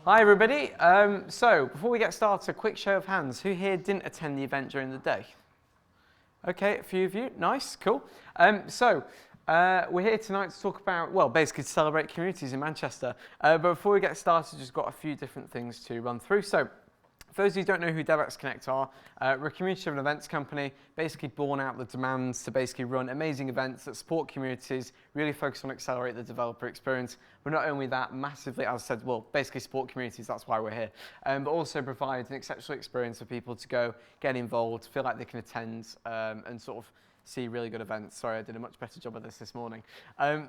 Hi everybody. So before we get started, a quick show of hands. Who here didn't attend the event during the day? Okay, a few of you. Nice, cool. We're here tonight to talk about, well, basically to celebrate communities in Manchester. But before we get started, just got a few different things to run through. So for those of you who don't know who DevEx Connect are, we're a community-driven events company, basically born out the demands to basically run amazing events that support communities, really focus on accelerate the developer experience. But not only that, massively, as I said, well, basically support communities, that's why we're here. But also provide an exceptional experience for people to go, get involved, feel like they can attend, and sort of see really good events. Sorry, I did a much better job of this morning. So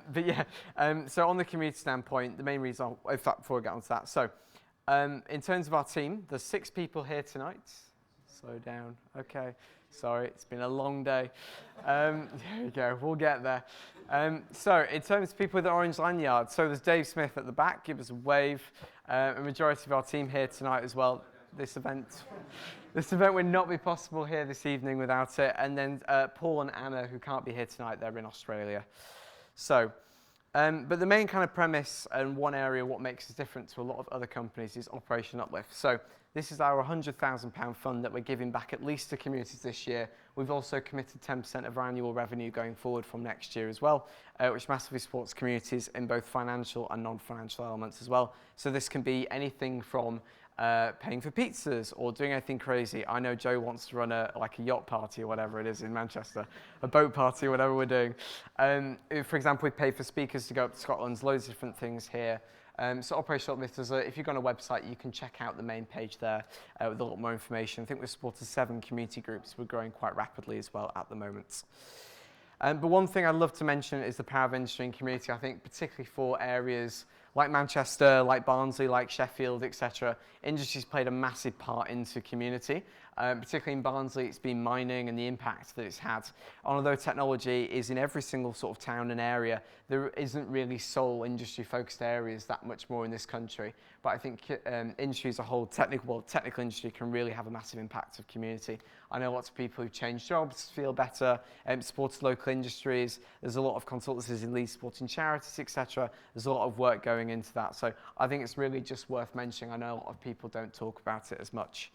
on the community standpoint, the main reason, in fact, before we get on to that, in terms of our team, there's 6 people here tonight. Slow down. Okay. Sorry, it's been a long day. There we go. We'll get there. So in terms of people with the orange lanyard, so there's Dave Smith at the back. Give us a wave. A majority of our team here tonight as well. This event would not be possible here this evening without it. And then Paul and Anna, who can't be here tonight, they're in Australia. So. But the main kind of premise and one area what makes us different to a lot of other companies is Operation Uplift. So this is our £100,000 fund that we're giving back at least to communities this year. We've also committed 10% of our annual revenue going forward from next year as well, which massively supports communities in both financial and non-financial elements as well. So this can be anything from paying for pizzas or doing anything crazy. I know Joe wants to run a yacht party or whatever it is in Manchester, a boat party or whatever we're doing. For example, we pay for speakers to go up to Scotland, loads of different things here. So Operation Uplift, if you go on a website, you can check out the main page there with a lot more information. I think we've supported 7 community groups. We're growing quite rapidly as well at the moment. But one thing I'd love to mention is the power of industry and community. I think particularly for areas like Manchester, like Barnsley, like Sheffield, etc., industry's played a massive part into community. Particularly in Barnsley, it's been mining and the impact that it's had. Although technology is in every single sort of town and area, there isn't really sole industry-focused areas that much more in this country. But I think industry as a whole, technical industry can really have a massive impact of community. I know lots of people who've changed jobs, feel better, supported local industries. There's a lot of consultancies in Leeds supporting charities, etc. There's a lot of work going into that. So I think it's really just worth mentioning. I know a lot of people don't talk about it as much.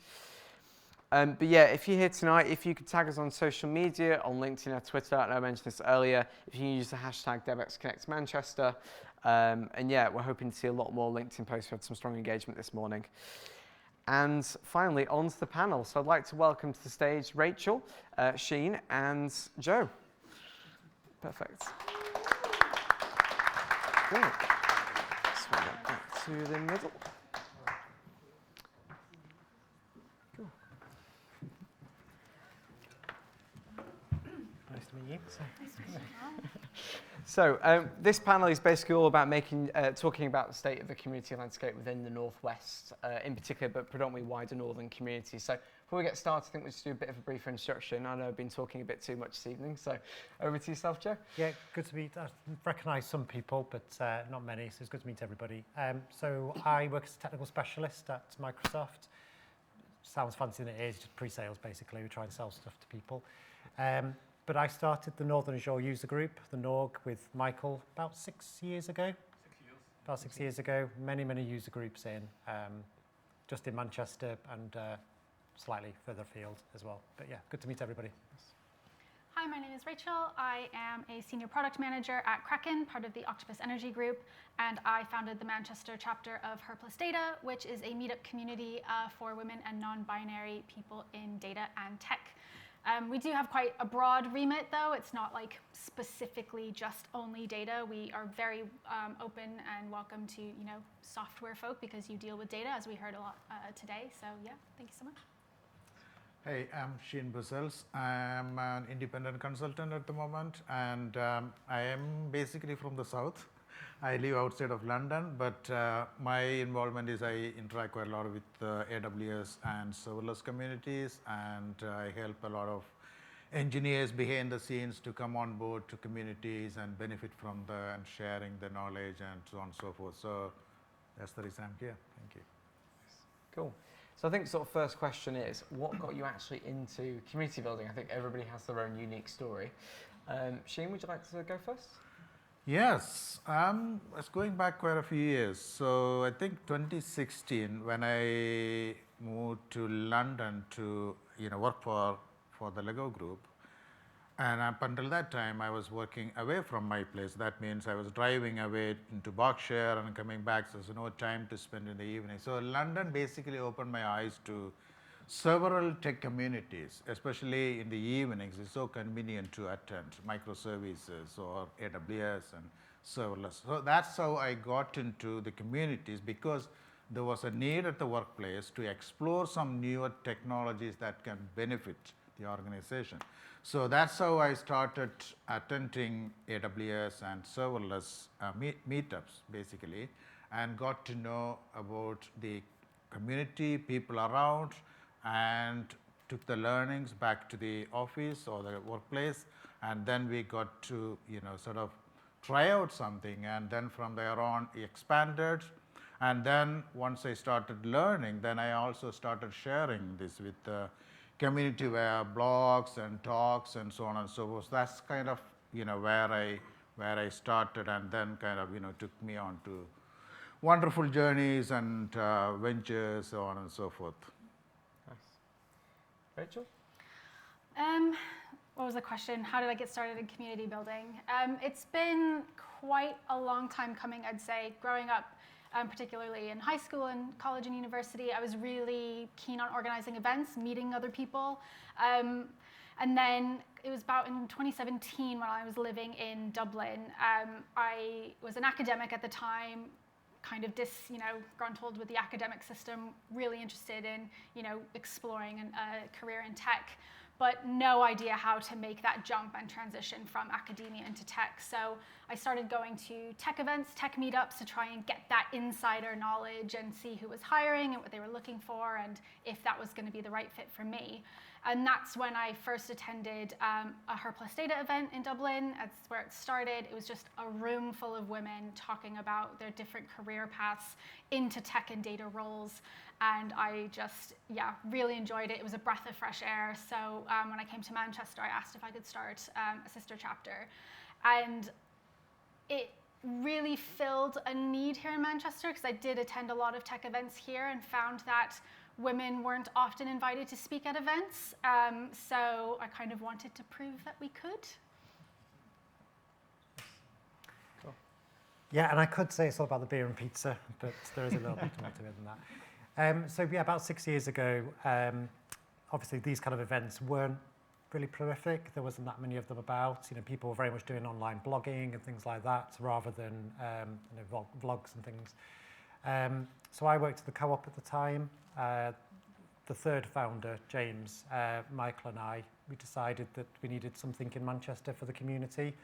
But yeah, if you're here tonight, if you could tag us on social media, on LinkedIn or Twitter, and I mentioned this earlier, if you can use the hashtag DevExConnectManchester. And yeah, we're hoping to see a lot more LinkedIn posts. We had some strong engagement this morning. And finally, on to the panel. So I'd like to welcome to the stage Rachel, Sheen, and Joe. Perfect. Great. Swing that back to the middle. Nice to meet you. So this panel is basically all about talking about the state of the community landscape within the Northwest in particular, but predominantly wider northern communities. So before we get started, I think we'll just do a bit of a brief introduction. I know I've been talking a bit too much this evening, so over to yourself, Joe. Yeah, good to meet. I recognise some people, but not many, so it's good to meet everybody. So I work as a technical specialist at Microsoft. Sounds fancy than it is, just pre-sales basically. We try and sell stuff to people. But I started the Northern Azure user group, the NORG, with Michael about 6 years ago. 6 years. About 6 years ago. Many user groups in, just in Manchester and slightly further afield as well. But yeah, good to meet everybody. Hi, my name is Rachel. I am a senior product manager at Kraken, part of the Octopus Energy Group, and I founded the Manchester chapter of Her Plus Data, which is a meetup community for women and non-binary people in data and tech. We do have quite a broad remit, though. It's not like specifically just only data. We are very open and welcome to software folk because you deal with data, as we heard a lot today. So yeah, thank you so much. Hey, I'm Sheen Bussels. I'm an independent consultant at the moment, and I am basically from the south. I live outside of London, but my involvement is I interact quite a lot with AWS and serverless communities, and I help a lot of engineers behind the scenes to come on board to communities and benefit from and sharing the knowledge and so on and so forth. So that's the reason I'm here. Thank you. Cool. So I think sort of first question is, what got you actually into community building? I think everybody has their own unique story. Sheen, would you like to go first? Yes, it's going back quite a few years. So I think 2016, when I moved to London to work for the Lego Group, and up until that time, I was working away from my place. That means I was driving away into Berkshire and coming back, so there's no time to spend in the evening. So London basically opened my eyes to several tech communities, especially in the evenings. It's so convenient to attend microservices or AWS and serverless. So that's how I got into the communities, because there was a need at the workplace to explore some newer technologies that can benefit the organization. So that's how I started attending AWS and serverless meetups, basically, and got to know about the community, people around, and took the learnings back to the office or the workplace, and then we got to sort of try out something, and then from there on expanded. And then once I started learning, then I also started sharing this with the community via blogs and talks and so on and so forth. That's kind of where I started, and then kind of took me on to wonderful journeys and ventures, so on and so forth. Nice. Rachel? What was the question? How did I get started in community building? It's been quite a long time coming, I'd say. Growing up, particularly in high school and college and university, I was really keen on organizing events, meeting other people. And then it was about in 2017 when I was living in Dublin. I was an academic at the time, kind of disgruntled with the academic system, really interested in exploring a career in tech, but no idea how to make that jump and transition from academia into tech. So I started going to tech events, tech meetups, to try and get that insider knowledge and see who was hiring and what they were looking for and if that was going to be the right fit for me. And that's when I first attended a Her Plus Data event in Dublin. That's where it started. It was just a room full of women talking about their different career paths into tech and data roles. And I just, really enjoyed it. It was a breath of fresh air. So when I came to Manchester, I asked if I could start a sister chapter. And it really filled a need here in Manchester, because I did attend a lot of tech events here and found that women weren't often invited to speak at events. So I kind of wanted to prove that we could. Cool. Yeah, and I could say it's all about the beer and pizza, but there is a little bit more to it than that. So yeah, about 6 years ago, obviously these kind of events weren't really prolific. There wasn't that many of them about. People were very much doing online blogging and things like that, rather than vlogs and things. So I worked at the Co-op at the time. The third founder, James, Michael and I, we decided that we needed something in Manchester for the community.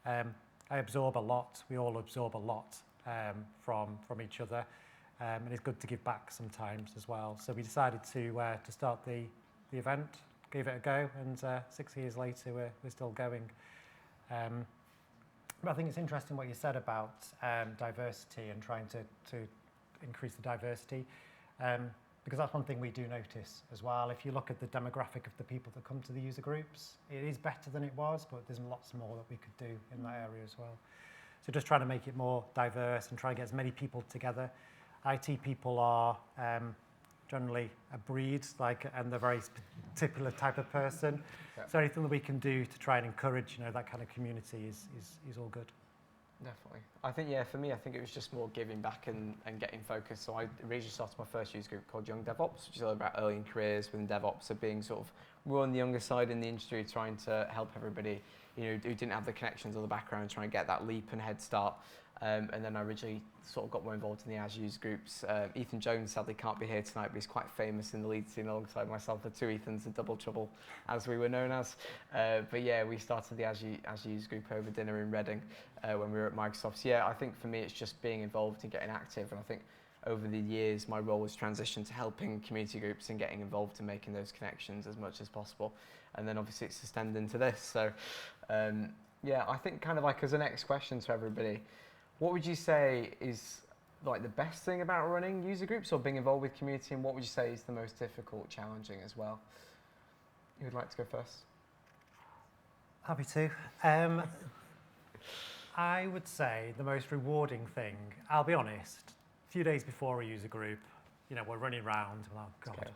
I absorb a lot. We all absorb a lot from each other. And it's good to give back sometimes as well. So we decided to start the event, give it a go, and 6 years later we're still going. But I think it's interesting what you said about diversity and trying to increase the diversity, because that's one thing we do notice as well. If you look at the demographic of the people that come to the user groups, it is better than it was, but there's lots more that we could do in that area as well. So just trying to make it more diverse and try and get as many people together. IT people are generally a breed, and they're a very particular type of person. Yeah. So anything that we can do to try and encourage, that kind of community is all good. Definitely. I think, for me, I think it was just more giving back and getting focused. So I originally started my first user group called Young DevOps, which is all about early in careers within DevOps, so being sort of more on the younger side in the industry, trying to help everybody, who didn't have the connections or the background, trying to get that leap and head start. And then I originally sort of got more involved in the Azure user groups. Ethan Jones sadly can't be here tonight, but he's quite famous in the lead scene alongside myself. The two Ethans, the double trouble, as we were known as. But yeah, we started the Azure user group over dinner in Reading when we were at Microsoft. So yeah, I think for me it's just being involved and getting active. And I think over the years my role has transitioned to helping community groups and getting involved and making those connections as much as possible. And then obviously it's extended into this. So yeah, I think kind of like as a next question to everybody, what would you say is like the best thing about running user groups or being involved with community, and what would you say is the most difficult, challenging as well? Who would like to go first? Happy to. I would say the most rewarding thing, I'll be honest, a few days before a user group, you know, we're running around, oh God,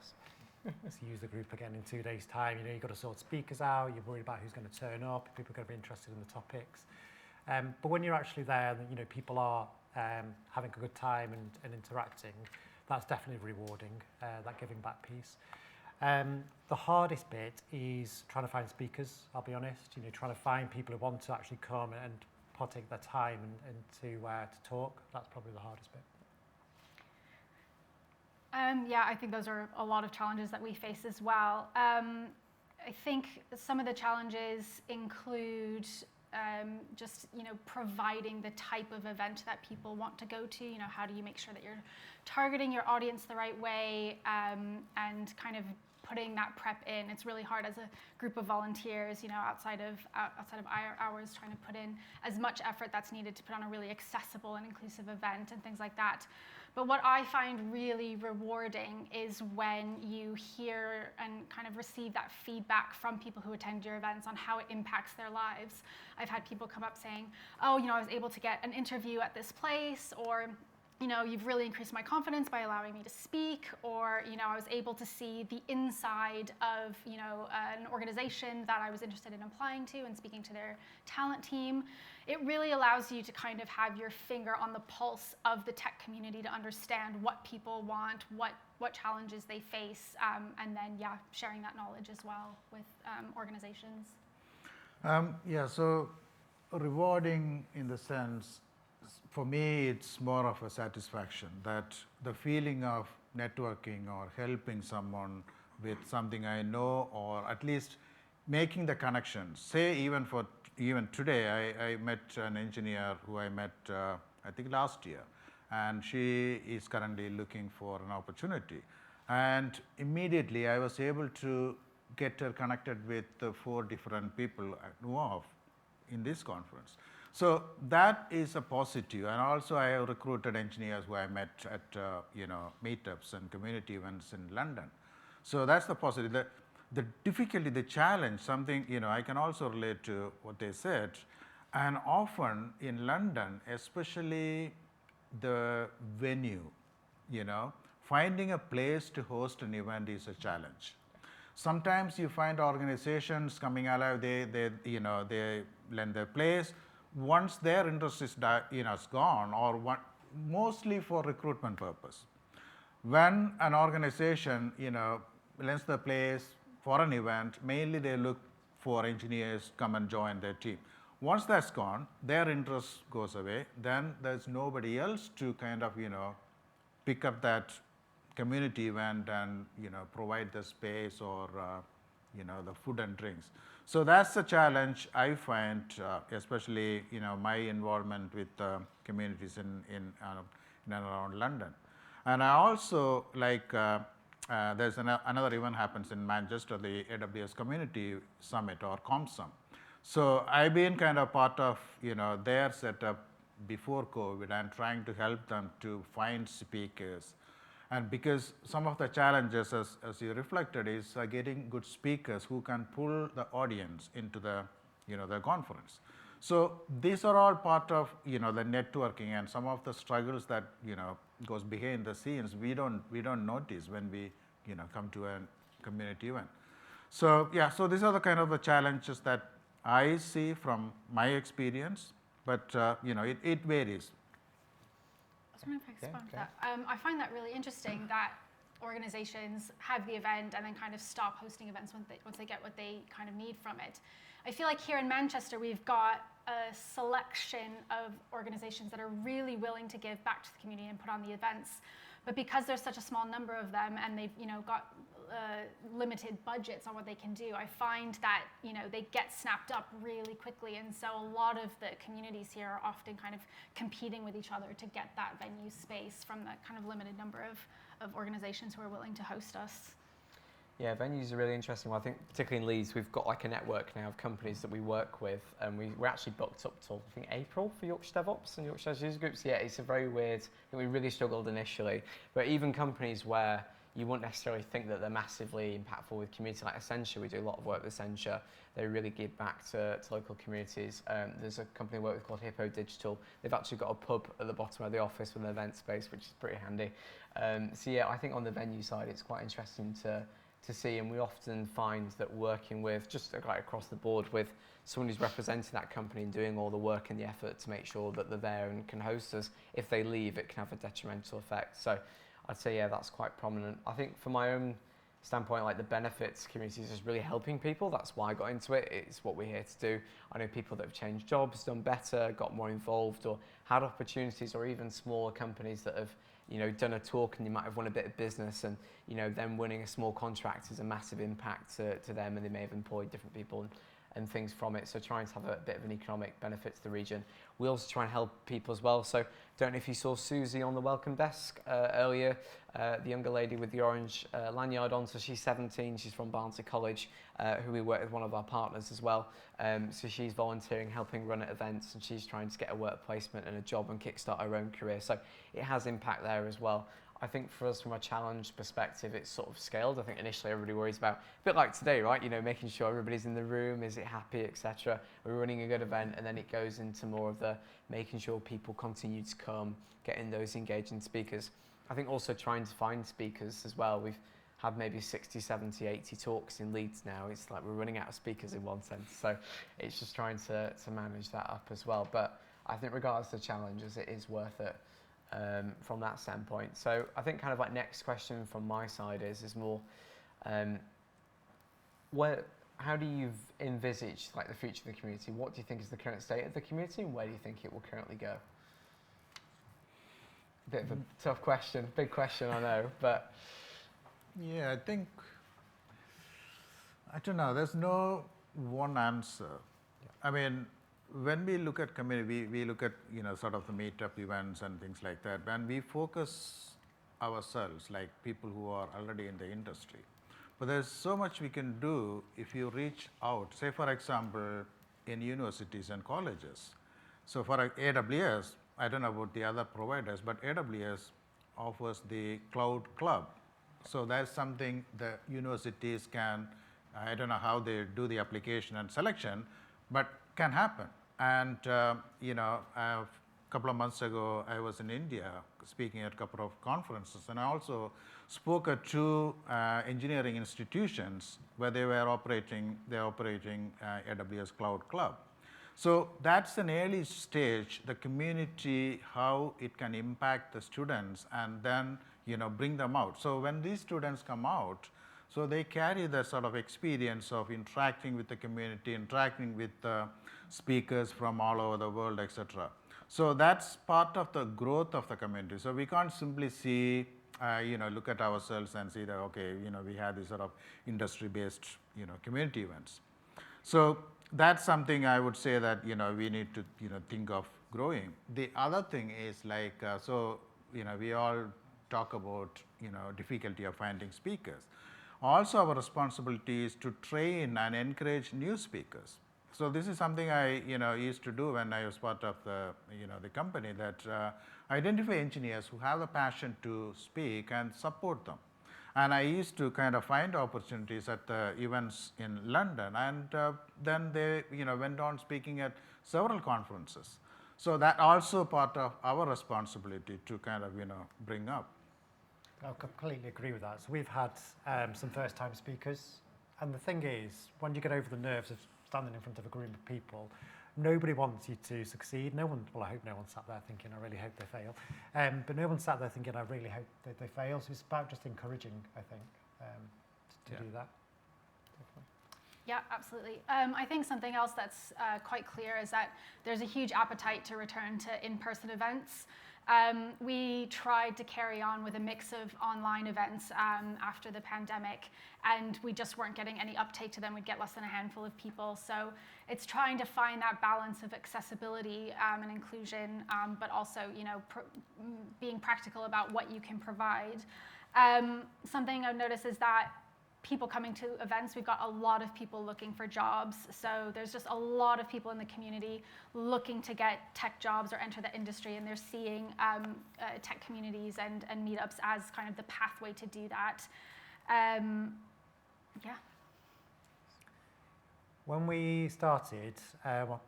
let's use the group again in 2 days' time. You know, you've got to sort speakers out, you're worried about who's going to turn up, people are going to be interested in the topics. But when you're actually there, you know, people are having a good time and interacting, that's definitely rewarding, that giving back piece. The hardest bit is trying to find speakers, I'll be honest, you know, trying to find people who want to actually come and partake their time and to talk. That's probably the hardest bit. Yeah, I think those are a lot of challenges that we face as well. I think some of the challenges include just, you know, providing the type of event that people want to go to. You know, how do you make sure that you're targeting your audience the right way, and kind of putting that prep in. It's really hard as a group of volunteers, you know, outside of our hours, trying to put in as much effort that's needed to put on a really accessible and inclusive event and things like that. But what I find really rewarding is when you hear and kind of receive that feedback from people who attend your events on how it impacts their lives. I've had people come up saying, oh, you know, I was able to get an interview at this place, or, you know, you've really increased my confidence by allowing me to speak, or, you know, I was able to see the inside of, you know, an organization that I was interested in applying to and speaking to their talent team. It really allows you to kind of have your finger on the pulse of the tech community to understand what people want, what challenges they face, and then, yeah, sharing that knowledge as well with organizations. Yeah, so rewarding in the sense, for me, it's more of a satisfaction, that the feeling of networking or helping someone with something I know, or at least making the connection. Say even today, I met an engineer who I met, I think last year, and she is currently looking for an opportunity. And immediately I was able to get her connected with 4 different people I know of in this conference. So that is a positive. And also I have recruited engineers who I met at you know, meetups and community events in London. So that's the positive. The difficulty, the challenge, something, you know, I can also relate to what they said. And often in London, especially the venue, you know, finding a place to host an event is a challenge. Sometimes you find organizations coming alive, they you know, they lend their place. Once their interest is, you know, is gone, or mostly for recruitment purpose. When an organization, you know, lends the place for an event, mainly they look for engineers to come and join their team. Once that's gone, their interest goes away, then there's nobody else to kind of, you know, pick up that community event and, you know, provide the space or, you know, the food and drinks. So that's the challenge I find, especially, you know, my involvement with communities in and around London. And I also like, there's another event happens in Manchester, the AWS Community Summit or ComSum. So I've been kind of part of, you know, their setup before COVID and trying to help them to find speakers. And because some of the challenges, as you reflected, is getting good speakers who can pull the audience into the, you know, the conference. So these are all part of, you know, the networking and some of the struggles that, you know, goes behind the scenes. We don't notice when we, you know, come to a community event. So yeah, so these are the kind of the challenges that I see from my experience, but you know, it varies. I was wondering if I could respond to that. I find that really interesting that organizations have the event and then kind of stop hosting events once they get what they kind of need from it. I feel like here in Manchester, we've got a selection of organizations that are really willing to give back to the community and put on the events. But because there's such a small number of them and they've, you know, got limited budgets on what they can do, I find that, you know, they get snapped up really quickly. And so a lot of the communities here are often kind of competing with each other to get that venue space from the kind of limited number of organizations who are willing to host us. Yeah, venues are really interesting. Well, I think particularly in Leeds, we've got like a network now of companies that we work with, and we're actually booked up till I think April for Yorkshire DevOps and Yorkshire user groups. Yeah, it's a very weird. I think we really struggled initially, but even companies where you wouldn't necessarily think that they're massively impactful with community. Like Essentia, we do a lot of work with Essentia. They really give back to local communities. There's a company we work with called Hippo Digital. They've actually got a pub at the bottom of the office with an event space, which is pretty handy. So yeah, I think on the venue side, it's quite interesting to see, and we often find that working with, just like across the board, with someone who's representing that company and doing all the work and the effort to make sure that they're there and can host us, if they leave, it can have a detrimental effect. So I'd say, yeah, that's quite prominent. I think from my own standpoint, like the benefits communities is really helping people. That's why I got into it. It's what we're here to do. I know people that have changed jobs, done better, got more involved, or had opportunities, or even smaller companies that have, you know, done a talk and you might have won a bit of business, and, you know, them winning a small contract is a massive impact to them, and they may have employed different people and things from it. So trying to have a bit of an economic benefit to the region. We also try and help people as well. So don't know if you saw Susie on the welcome desk earlier, the younger lady with the orange lanyard on. So she's 17, she's from Barnsley College, who we work with, one of our partners as well. So she's volunteering, helping run at events, and she's trying to get a work placement and a job and kickstart her own career. So it has impact there as well. I think for us, from a challenge perspective, it's sort of scaled. I think initially everybody worries about, a bit like today, right? You know, making sure everybody's in the room, is it happy, etc. We're running a good event, and then it goes into more of the making sure people continue to come, getting those engaging speakers. I think also trying to find speakers as well. We've had maybe 60, 70, 80 talks in Leeds now. It's like we're running out of speakers in one sense. So it's just trying to manage that up as well. But I think regardless of the challenges, it is worth it. From that standpoint. So I think kind of like next question from my side is more, how do you envisage like the future of the community? What do you think is the current state of the community, and where do you think it will currently go? Bit of a tough question, big question, I know, but Yeah, I don't know, there's no one answer. I mean, when we look at community, we look at, you know, sort of the meetup events and things like that, and we focus ourselves like people who are already in the industry. But there's so much we can do if you reach out, say for example, in universities and colleges. So for AWS, I don't know about the other providers, but AWS offers the Cloud Club. So that's something the universities can, I don't know how they do the application and selection, but can happen. And you know, a couple of months ago, I was in India speaking at a couple of conferences, and I also spoke at two engineering institutions where they're operating AWS Cloud Club. So that's an early stage, the community, how it can impact the students, and then, you know, bring them out. So when these students come out, so they carry the sort of experience of interacting with the community, interacting with speakers from all over the world, etc. So that's part of the growth of the community. So we can't simply see, you know, look at ourselves and see that, okay, you know, we have these sort of industry-based, you know, community events. So that's something I would say that, you know, we need to, you know, think of growing. The other thing is like, so, you know, we all talk about, you know, difficulty of finding speakers. Also, our responsibility is to train and encourage new speakers. So this is something I, you know, used to do when I was part of the, you know, the company, that identify engineers who have a passion to speak and support them. And I used to kind of find opportunities at the events in London, and then they, you know, went on speaking at several conferences. So that also part of our responsibility to kind of, you know, bring up. I completely agree with that. So we've had some first-time speakers, and the thing is, when you get over the nerves of standing in front of a group of people, nobody wants you to succeed. No one, well, I hope no one sat there thinking, I really hope they fail. But no one sat there thinking, I really hope that they fail. So it's about just encouraging, I think, to do that. Yeah, absolutely. I think something else that's quite clear is that there's a huge appetite to return to in-person events. We tried to carry on with a mix of online events after the pandemic, and we just weren't getting any uptake to them. We'd get less than a handful of people. So it's trying to find that balance of accessibility and inclusion, but also, you know, being practical about what you can provide. Something I've noticed is that people coming to events. We've got a lot of people looking for jobs. So there's just a lot of people in the community looking to get tech jobs or enter the industry, and they're seeing tech communities and meetups as kind of the pathway to do that. Yeah. When we started,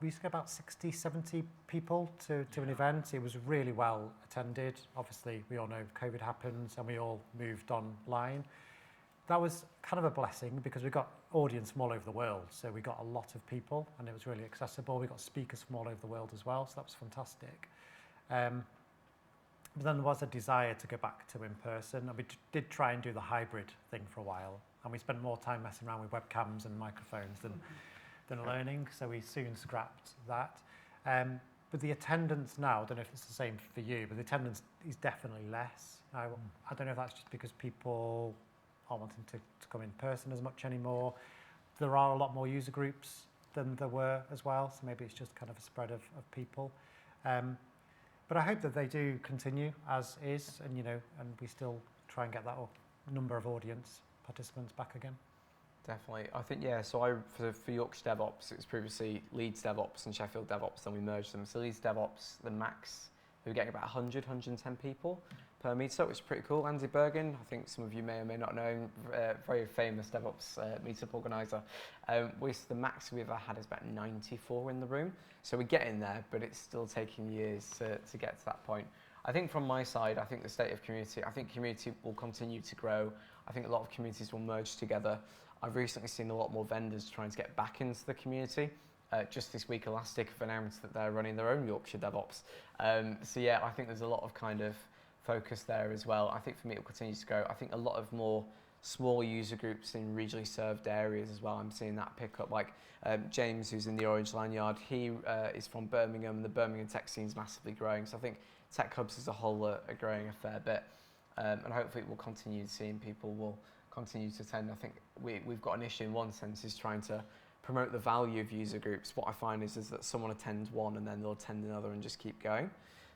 we used to get about 60, 70 people to an event. It was really well attended. Obviously, we all know COVID happened and we all moved online. That was kind of a blessing because we got audience from all over the world. So we got a lot of people and it was really accessible. We got speakers from all over the world as well. So that was fantastic. But then there was a desire to go back to in person. And we did try and do the hybrid thing for a while. And we spent more time messing around with webcams and microphones than learning. So we soon scrapped that. But the attendance now, I don't know if it's the same for you, but the attendance is definitely less. I don't know if that's just because people aren't wanting to come in person as much anymore. There are a lot more user groups than there were as well, so maybe it's just kind of a spread of people. But I hope that they do continue as is, and and we still try and get that number of audience participants back again. Definitely. I think, yeah, so for Yorkshire DevOps, it was previously Leeds DevOps and Sheffield DevOps, then we merged them. So Leeds DevOps, the max, we were getting about 100, 110 people per meetup, which is pretty cool. Andy Bergen, I think some of you may or may not know him, very famous DevOps meetup organizer. The max we've ever had is about 94 in the room. So we're getting there, but it's still taking years to get to that point. I think from my side, I think the state of community, I think community will continue to grow. I think a lot of communities will merge together. I've recently seen a lot more vendors trying to get back into the community. Just this week, Elastic have announced that they're running their own Yorkshire DevOps. So yeah, I think there's a lot of kind of focus there as well. I think for me, it will continue to grow. I think a lot of more small user groups in regionally served areas as well. I'm seeing that pick up. Like James, who's in the Orange Lanyard, he is from Birmingham, and the Birmingham tech scene is massively growing. So I think tech hubs as a whole are growing a fair bit. And hopefully we'll continue seeing people will continue to attend. I think we've got an issue in one sense is trying to promote the value of user groups. What I find is that someone attends one and then they'll attend another and just keep going.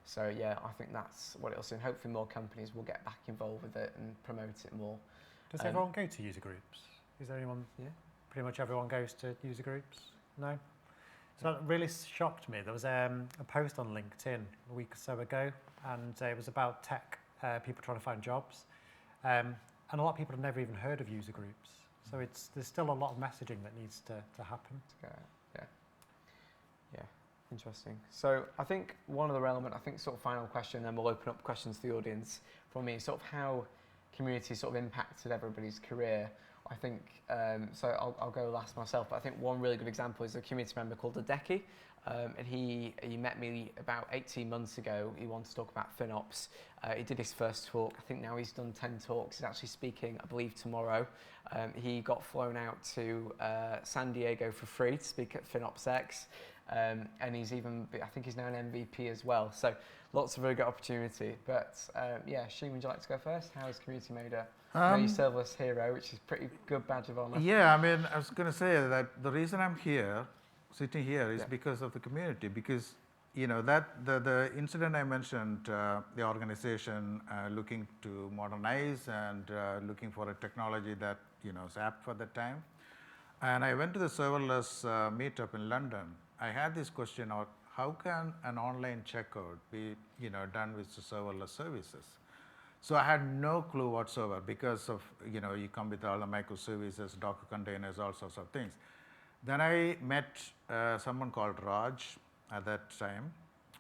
So yeah, I think that's what it'll see. And hopefully more companies will get back involved with it and promote it more. Does everyone go to user groups? Is there anyone? Yeah. Pretty much everyone goes to user groups? No? So that really shocked me. There was a post on LinkedIn a week or so ago, and it was about tech people trying to find jobs. And a lot of people have never even heard of user groups. So there's still a lot of messaging that needs to happen. Yeah, interesting. So I think one other element, I think sort of final question, then we'll open up questions to the audience from me, sort of how community sort of impacted everybody's career. I think, so I'll go last myself, but I think one really good example is a community member called Adeki. And he met me about 18 months ago. He wanted to talk about FinOps. He did his first talk. I think now he's done 10 talks. He's actually speaking, I believe, tomorrow. He got flown out to San Diego for free to speak at FinOps X. And he's even, I think he's now an MVP as well. So lots of very good opportunity. But yeah, Sheen, would you like to go first? How has community made a serverless hero, which is a pretty good badge of honor? Yeah, I mean, I was going to say that the reason I'm here, sitting here, is because of the community. Because that the incident I mentioned, the organization looking to modernize and looking for a technology that is apt for that time. And I went to the serverless meetup in London. I had this question of how can an online checkout be done with the serverless services? So I had no clue whatsoever because of you come with all the microservices, Docker containers, all sorts of things. Then I met someone called Raj at that time.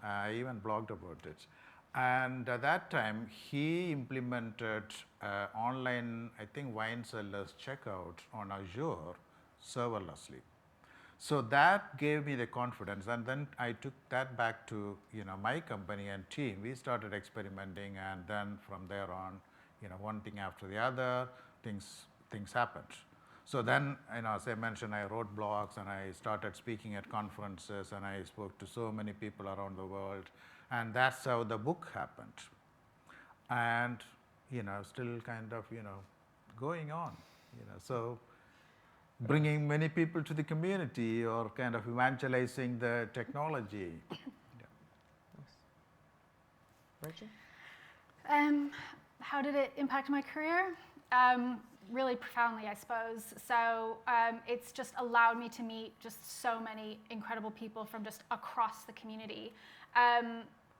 I even blogged about it. And at that time, he implemented online, I think, wine cellars checkout on Azure serverlessly. So that gave me the confidence. And then I took that back to my company and team. We started experimenting, and then from there on, one thing after the other, things happened. So then, as I mentioned, I wrote blogs and I started speaking at conferences, and I spoke to so many people around the world, and that's how the book happened. And still kind of going on. So bringing many people to the community or kind of evangelizing the technology. Rachel? How did it impact my career? really profoundly, I suppose. So it's just allowed me to meet just so many incredible people from just across the community.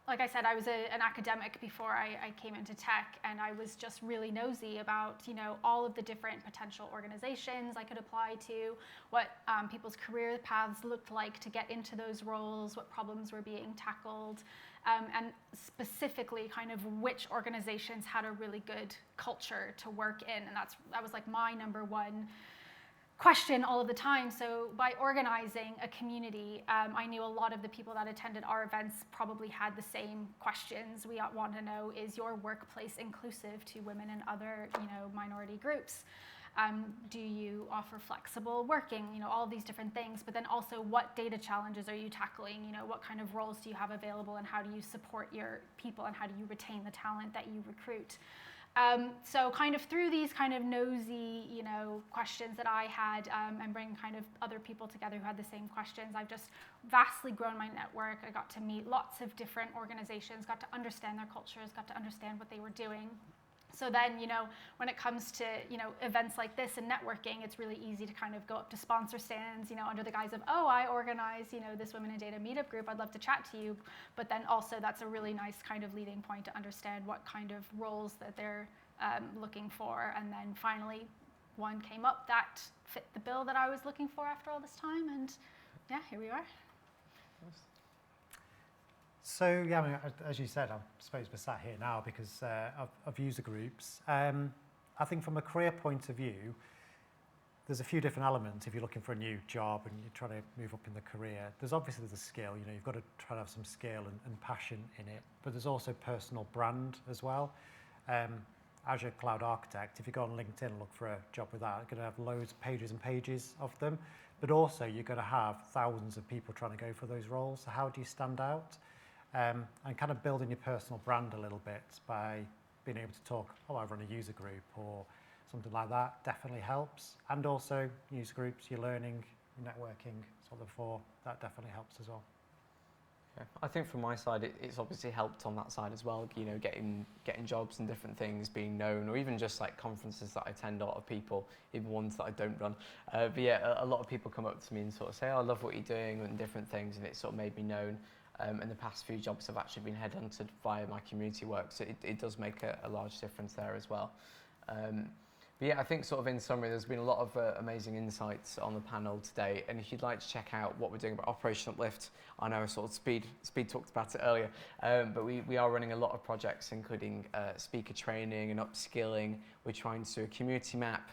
Like I said, I was an academic before I came into tech, and I was just really nosy about, you know, all of the different potential organizations I could apply to, what people's career paths looked like to get into those roles, what problems were being tackled, and specifically kind of which organizations had a really good culture to work in. And that was like my number one question all of the time. So by organizing a community, I knew a lot of the people that attended our events probably had the same questions. We want to know, is your workplace inclusive to women and other, you know, minority groups? Do you offer flexible working? You know, all of these different things. But then also, what data challenges are you tackling? You know, what kind of roles do you have available, and how do you support your people, and how do you retain the talent that you recruit? So kind of through these kind of nosy, you know, questions that I had, and bringing kind of other people together who had the same questions, I've just vastly grown my network. I got to meet lots of different organizations, got to understand their cultures, got to understand what they were doing. So then, you know, when it comes to, you know, events like this and networking, it's really easy to kind of go up to sponsor stands, you know, under the guise of, oh, I organize, you know, this Women in Data meetup group, I'd love to chat to you. But then also that's a really nice kind of leading point to understand what kind of roles that they're looking for. And then finally, one came up that fit the bill that I was looking for after all this time. And yeah, here we are. So yeah, I mean, as you said, I suppose we're sat here now because of user groups. I think from a career point of view, there's a few different elements if you're looking for a new job and you're trying to move up in the career. There's obviously the skill, you know, you've got to try to have some skill and passion in it, but there's also personal brand as well. Azure Cloud Architect, if you go on LinkedIn and look for a job with that, you're going to have loads of pages and pages of them, but also you're going to have thousands of people trying to go for those roles. So how do you stand out? And kind of building your personal brand a little bit by being able to talk, oh, I run a user group or something like that definitely helps. And also user groups, you're learning, you're networking, sort of for that definitely helps as well. Yeah. I think from my side, it's obviously helped on that side as well, you know, getting jobs and different things, being known, or even just like conferences that I attend, a lot of people, even ones that I don't run. But yeah, a lot of people come up to me and sort of say, oh, I love what you're doing and different things, and it sort of made me known. In the past few jobs have actually been headhunted via my community work, so it does make a large difference there as well. But yeah, I think sort of in summary, there's been a lot of amazing insights on the panel today, and if you'd like to check out what we're doing about Operation Uplift, I know sort of Speed talked about it earlier, but we are running a lot of projects, including speaker training and upskilling. We're trying to do a community map.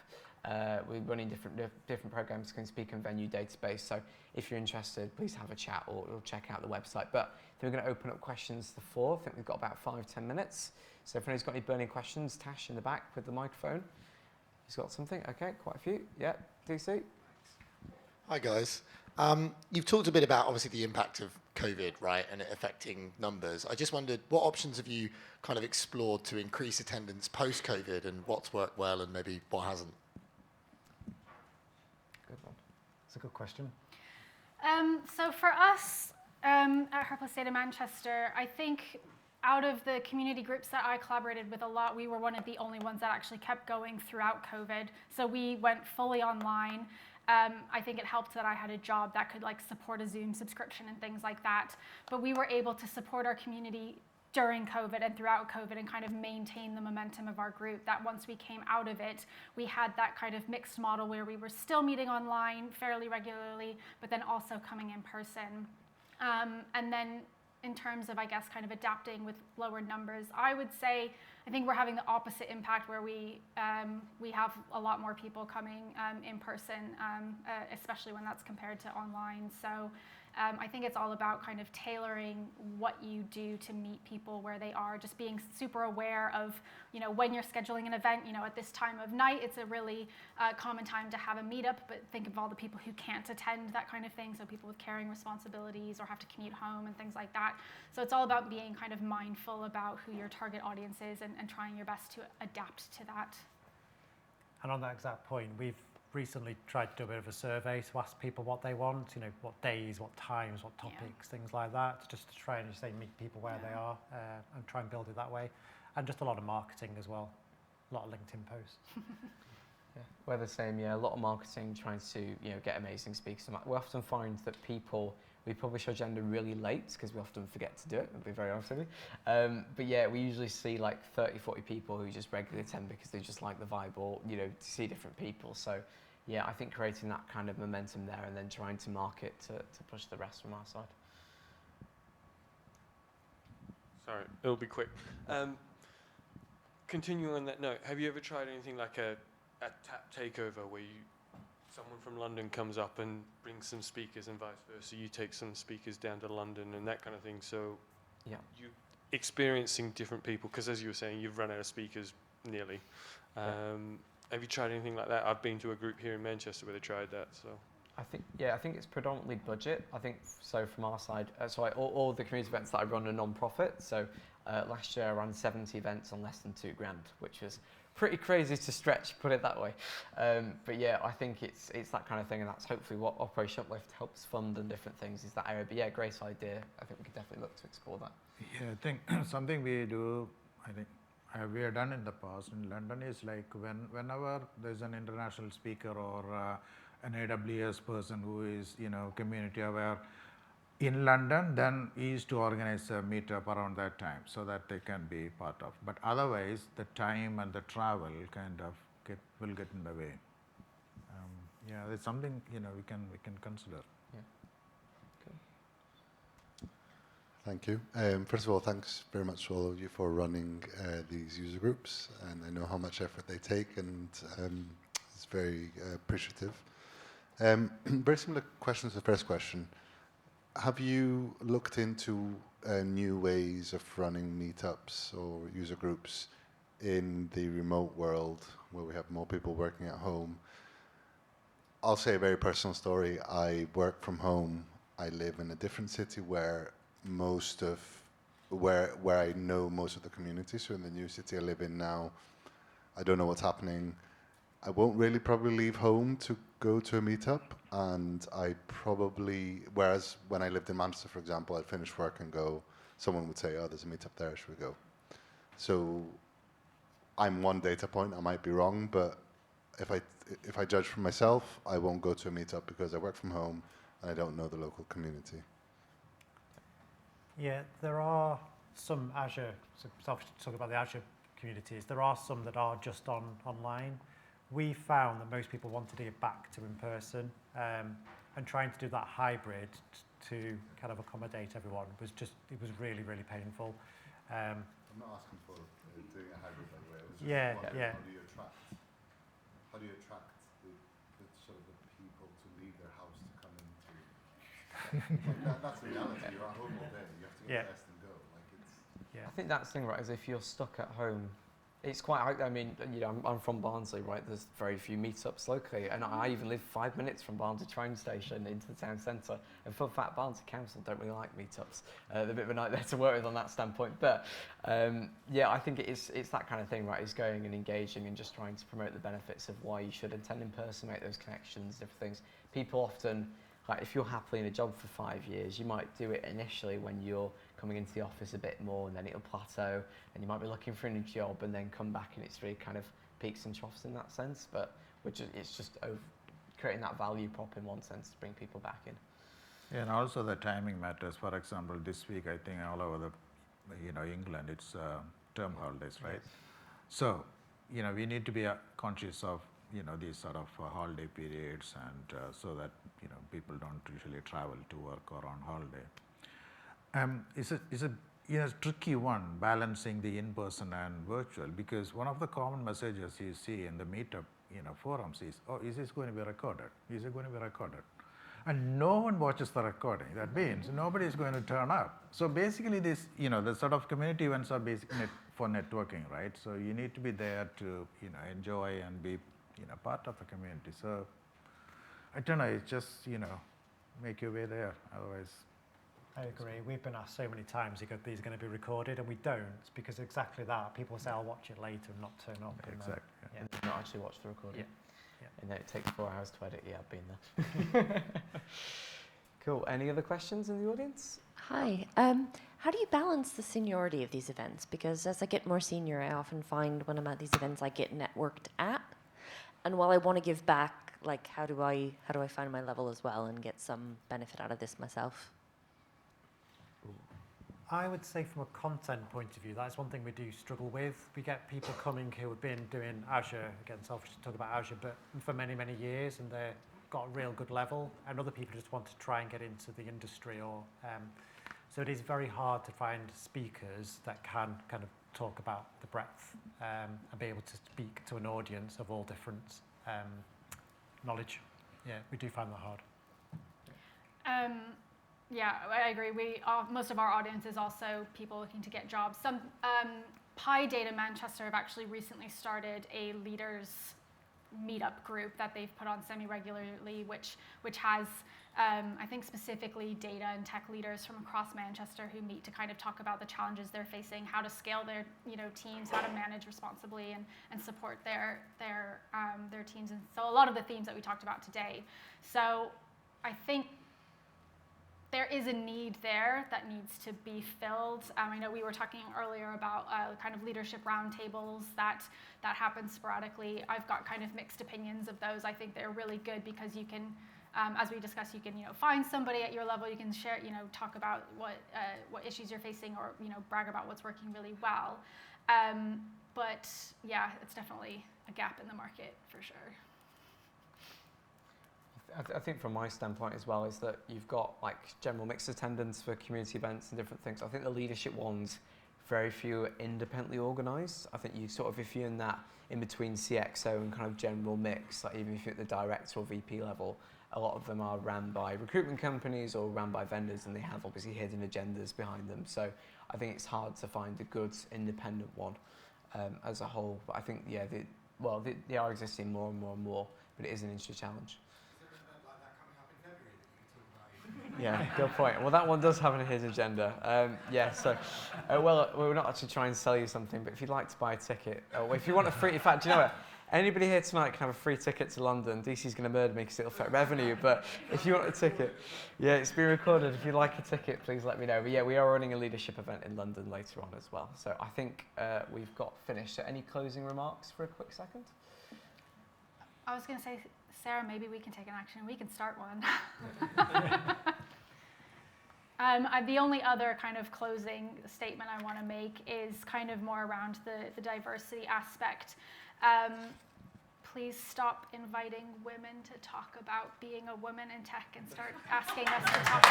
We're running different programs in speaker and venue database. So if you're interested, please have a chat or check out the website. But then we're going to open up questions to the floor. I think we've got about 5-10 minutes. So if anyone's got any burning questions, Tash in the back with the microphone. He's got something. Okay, quite a few. Yeah, DC. Hi guys. You've talked a bit about obviously the impact of COVID, right, and it affecting numbers. I just wondered what options have you kind of explored to increase attendance post-COVID, and what's worked well and maybe what hasn't? Good one. That's a good question. So for us at Her Plus Data Manchester, I think out of the community groups that I collaborated with a lot, we were one of the only ones that actually kept going throughout COVID. So we went fully online. I think it helped that I had a job that could like support a Zoom subscription and things like that. But we were able to support our community during COVID and throughout COVID and kind of maintain the momentum of our group, that once we came out of it, we had that kind of mixed model where we were still meeting online fairly regularly, but then also coming in person. And then in terms of, I guess, kind of adapting with lower numbers, I would say I think we're having the opposite impact where we have a lot more people coming in person, especially when that's compared to online. So I think it's all about kind of tailoring what you do to meet people where they are, just being super aware of, you know, when you're scheduling an event, you know, at this time of night, it's a really common time to have a meetup, but think of all the people who can't attend, that kind of thing. So people with caring responsibilities or have to commute home and things like that. So it's all about being kind of mindful about who your target audience is and trying your best to adapt to that. And on that exact point, we've recently tried to do a bit of a survey to ask people what they want, you know, what days, what times, what topics, things like that, just to try and just say meet people where they are and try and build it that way. And just a lot of marketing as well, a lot of LinkedIn posts. Yeah, we're the same. Yeah, a lot of marketing trying to get amazing speakers. We often find that we publish our agenda really late because we often forget to do it. I'll be very honest with you. But yeah, we usually see like 30, 40 people who just regularly attend because they just like the vibe or to see different people. So yeah, I think creating that kind of momentum there and then trying to market to push the rest from our side. Sorry, it'll be quick. Continuing on that note, have you ever tried anything like a tap takeover where someone from London comes up and brings some speakers and vice versa, you take some speakers down to London and that kind of thing, so yeah, you experiencing different people, because as you were saying, you've run out of speakers nearly. Have you tried anything like that? I've been to a group here in Manchester where they tried that, so. I think it's predominantly budget. I think so from our side. So all the community events that I run are non-profit. So last year I ran 70 events on less than £2,000, which was pretty crazy to stretch, put it that way. But yeah, I think it's that kind of thing, and that's hopefully what Operation Uplift helps fund and different things is that area. But yeah, great idea. I think we could definitely look to explore that. Yeah, I think something we do, we have done in the past in London is like whenever there's an international speaker or an AWS person who is community aware in London, then he used to organize a meetup around that time so that they can be part of. But otherwise, the time and the travel kind of will get in the way. Yeah, it's something we can consider. Yeah. Cool. Thank you. First of all, thanks very much to all of you for running these user groups, and I know how much effort they take, and it's very appreciative. Very similar question to the first question. Have you looked into new ways of running meetups or user groups in the remote world where we have more people working at home? I'll say a very personal story. I work from home. I live in a different city where I know most of the community. So in the new city I live in now, I don't know what's happening. I won't really probably leave home to go to a meetup, and whereas when I lived in Manchester, for example, I'd finish work and go, someone would say, oh, there's a meetup there, should we go? So I'm one data point, I might be wrong, but if I judge from myself, I won't go to a meetup because I work from home and I don't know the local community. Yeah, there are some Azure, so talking about the Azure communities, there are some that are just online. We found that most people wanted to get back to in-person, and trying to do that hybrid to kind of accommodate everyone it was really, really painful. I'm not asking for doing a hybrid, by the way. Yeah. How do you attract the sort of the people to leave their house to come into? That's the reality. You're at home all day. You have to get dressed and go. I think that's the thing, right? Is if you're stuck at home. It's quite, I'm from Barnsley, right? There's very few meetups locally, and I even live 5 minutes from Barnsley train station into the town centre. And for fact, Barnsley Council don't really like meetups. They're a bit of a nightmare to work with on that standpoint. But yeah, I think it's that kind of thing, right? It's going and engaging and just trying to promote the benefits of why you should attend in person, make those connections, different things. People often, like if you're happily in a job for 5 years, you might do it initially when you're coming into the office a bit more, and then it'll plateau, and you might be looking for a new job and then come back, and it's really kind of peaks and troughs in that sense. But it's just creating that value prop in one sense to bring people back in. Yeah, and also the timing matters. For example, this week I think all over the England it's term holidays, right? Yes. So we need to be conscious of these sort of holiday periods, and so that people don't usually travel to work or on holiday. It's a tricky one, balancing the in-person and virtual, because one of the common messages you see in the meetup forums is, oh, is this going to be recorded? Is it going to be recorded? And no one watches the recording. That means nobody is going to turn up. So basically this, the sort of community events are basically for networking, right? So you need to be there to, enjoy and be, part of the community. So I don't know, it's just, make your way there, otherwise. I agree. We've been asked so many times, these are going to be recorded, and we don't, because exactly that. People say, I'll watch it later and not turn up. Exactly. And not actually watch the recording. Yeah. And then it takes 4 hours to edit. Yeah, I've been there. Cool. Any other questions in the audience? Hi. How do you balance the seniority of these events? Because as I get more senior, I often find when I'm at these events, I get networked at. And while I want to give back, like how do I find my level as well and get some benefit out of this myself? I would say from a content point of view, that's one thing we do struggle with. We get people coming who have been doing Azure, again, selfish to talk about Azure, but for many, many years, and they've got a real good level, and other people just want to try and get into the industry. So it is very hard to find speakers that can kind of talk about the breadth and be able to speak to an audience of all different knowledge. Yeah, we do find that hard. Yeah, I agree. Most of our audience is also people looking to get jobs. Some Pi Data Manchester have actually recently started a leaders meetup group that they've put on semi-regularly, which has I think specifically data and tech leaders from across Manchester who meet to kind of talk about the challenges they're facing, how to scale their teams, how to manage responsibly and support their teams. And so a lot of the themes that we talked about today. So I think there is a need there that needs to be filled. I know we were talking earlier about kind of leadership roundtables that happen sporadically. I've got kind of mixed opinions of those. I think they're really good because you can, as we discussed, you can find somebody at your level. You can share, talk about what issues you're facing, or brag about what's working really well. But yeah, it's definitely a gap in the market for sure. I think from my standpoint as well is that you've got like general mixed attendance for community events and different things. I think the leadership ones, very few are independently organised. I think you sort of, if you're in that in between CXO and kind of general mix, like even if you're at the director or VP level, a lot of them are ran by recruitment companies or ran by vendors, and they have obviously hidden agendas behind them. So I think it's hard to find a good independent one as a whole. But I think, yeah, they are existing more and more and more, but it is an industry challenge. Yeah, good point. Well, that one does have a hidden agenda. Well, we're not actually trying to sell you something, but if you'd like to buy a ticket, or if you want a free, in fact, do you know what? Anybody here tonight can have a free ticket to London. DC's going to murder me because it'll affect revenue, but if you want a ticket, yeah, it's being recorded. If you'd like a ticket, please let me know. But yeah, we are running a leadership event in London later on as well. So I think we've got finished. So any closing remarks for a quick second? I was going to say, Sarah, maybe we can take an action. We can start one. The only other kind of closing statement I want to make is kind of more around the diversity aspect. Please stop inviting women to talk about being a woman in tech and start asking us to talk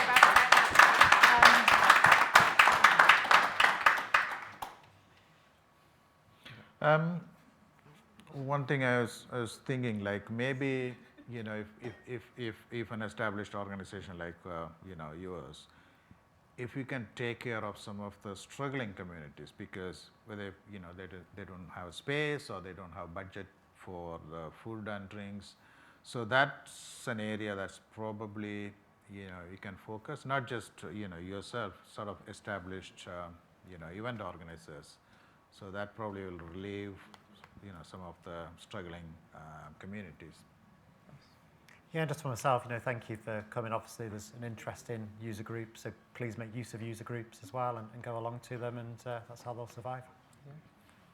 about it. One thing I was thinking, like maybe if an established organization like yours, if you can take care of some of the struggling communities, because whether they don't have space or they don't have budget for the food and drinks, so that's an area that's probably you can focus, not just yourself, sort of established event organizers, so that probably will relieve some of the struggling communities. Yeah, just for myself, thank you for coming. Obviously, there's an interest in user groups, so please make use of user groups as well and go along to them, and that's how they'll survive. Yeah.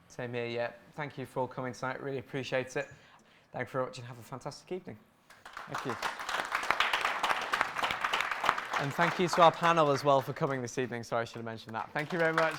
Same here, yeah. Thank you for all coming tonight. Really appreciate it. Thank you very much and have a fantastic evening. Thank you. And thank you to our panel as well for coming this evening. Sorry, I should have mentioned that. Thank you very much.